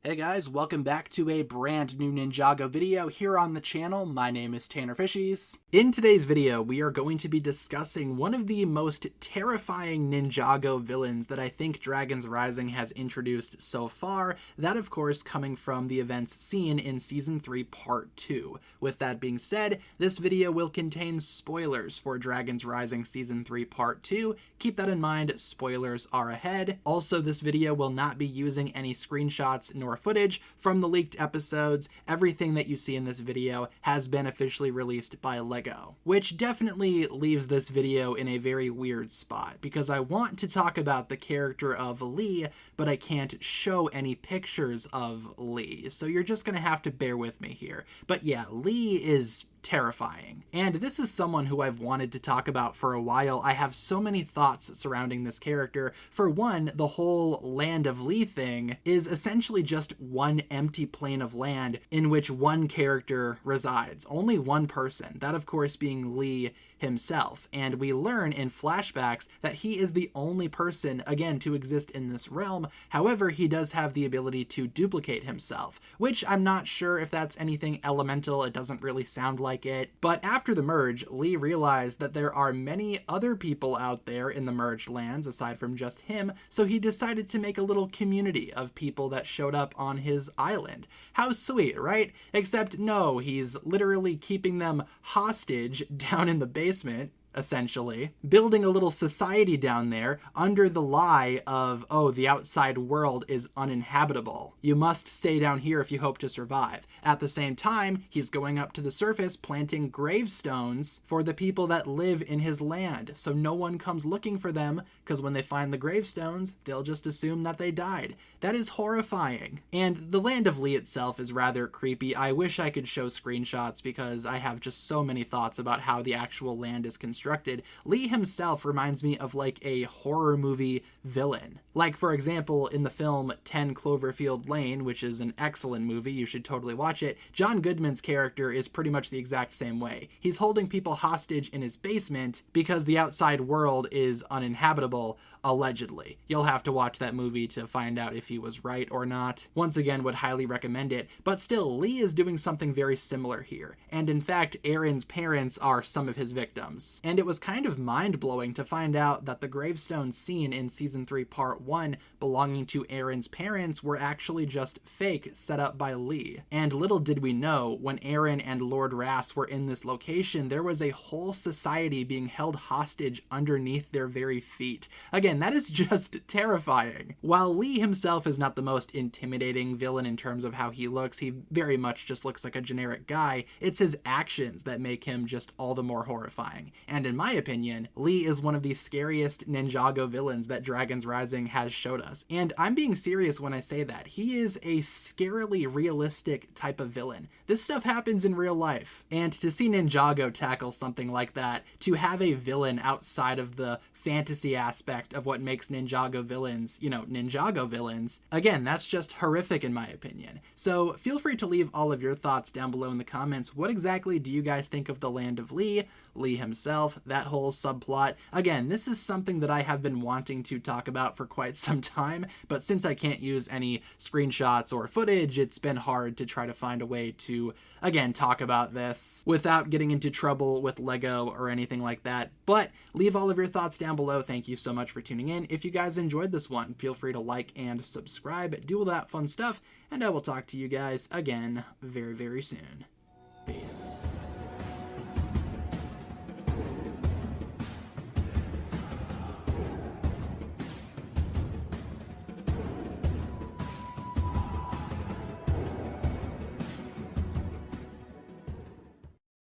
Hey guys, welcome back to a brand new Ninjago video here on the channel. My name is TannerFishies. In today's video, we are going to be discussing one of the most terrifying Ninjago villains that I think Dragons Rising has introduced so far. That, of course, coming from the events seen in Season 3, Part 2. With that being said, this video will contain spoilers for Dragons Rising Season 3, Part 2. Keep that in mind, spoilers are ahead. Also, this video will not be using any screenshots nor footage from the leaked episodes. Everything that you see in this video has been officially released by LEGO, which definitely leaves this video in a very weird spot because I want to talk about the character of Lee, but I can't show any pictures of Lee, so you're just gonna have to bear with me here. But yeah, Lee is terrifying. And this is someone who I've wanted to talk about for a while. I have so many thoughts surrounding this character. For one, the whole Land of Lee thing is essentially just one empty plane of land in which one character resides. Only one person. That, of course, being Lee himself. And we learn in flashbacks that he is the only person, again, to exist in this realm. However, he does have the ability to duplicate himself, which I'm not sure if that's anything elemental. It doesn't really sound like it. But after the merge, Lee realized that there are many other people out there in the merged lands aside from just him, so he decided to make a little community of people that showed up on his island. How sweet, right? Except no, he's literally keeping them hostage down in the basement, essentially, building a little society down there under the lie of, oh, the outside world is uninhabitable. You must stay down here if you hope to survive. At the same time, he's going up to the surface planting gravestones for the people that live in his land, so no one comes looking for them, because when they find the gravestones, they'll just assume that they died. That is horrifying. And the Land of Lee itself is rather creepy. I wish I could show screenshots because I have just so many thoughts about how the actual land is constructed. Lee himself reminds me of like a horror movie villain. Like, for example, in the film 10 Cloverfield Lane, which is an excellent movie, you should totally watch it, John Goodman's character is pretty much the exact same way. He's holding people hostage in his basement because the outside world is uninhabitable, allegedly. You'll have to watch that movie to find out if he was right or not. Once again, would highly recommend it. But still, Lee is doing something very similar here. And in fact, Aaron's parents are some of his victims. And it was kind of mind-blowing to find out that the gravestones seen in Season 3 Part 1 belonging to Aaron's parents were actually just fake, set up by Lee. And little did we know, when Aaron and Lord Ras were in this location, there was a whole society being held hostage underneath their very feet. Again, that is just terrifying. While Lee himself is not the most intimidating villain in terms of how he looks, he very much just looks like a generic guy, it's his actions that make him just all the more horrifying. And in my opinion, Lee is one of the scariest Ninjago villains that Dragons Rising has showed us. And I'm being serious when I say that. He is a scarily realistic type of villain. This stuff happens in real life. And to see Ninjago tackle something like that, to have a villain outside of the fantasy aspect of what makes Ninjago villains, Ninjago villains, again, that's just horrific in my opinion. So feel free to leave all of your thoughts down below in the comments. What exactly do you guys think of the Land of Lee, Lee himself, that whole subplot? Again, this is something that I have been wanting to talk about for quite some time, but since I can't use any screenshots or footage, it's been hard to try to find a way to, again, talk about this without getting into trouble with LEGO or anything like that. But leave all of your thoughts down below. Thank you so much for tuning in. If you guys enjoyed this one, feel free to like and subscribe, do all that fun stuff, and I will talk to you guys again very, very soon. Peace.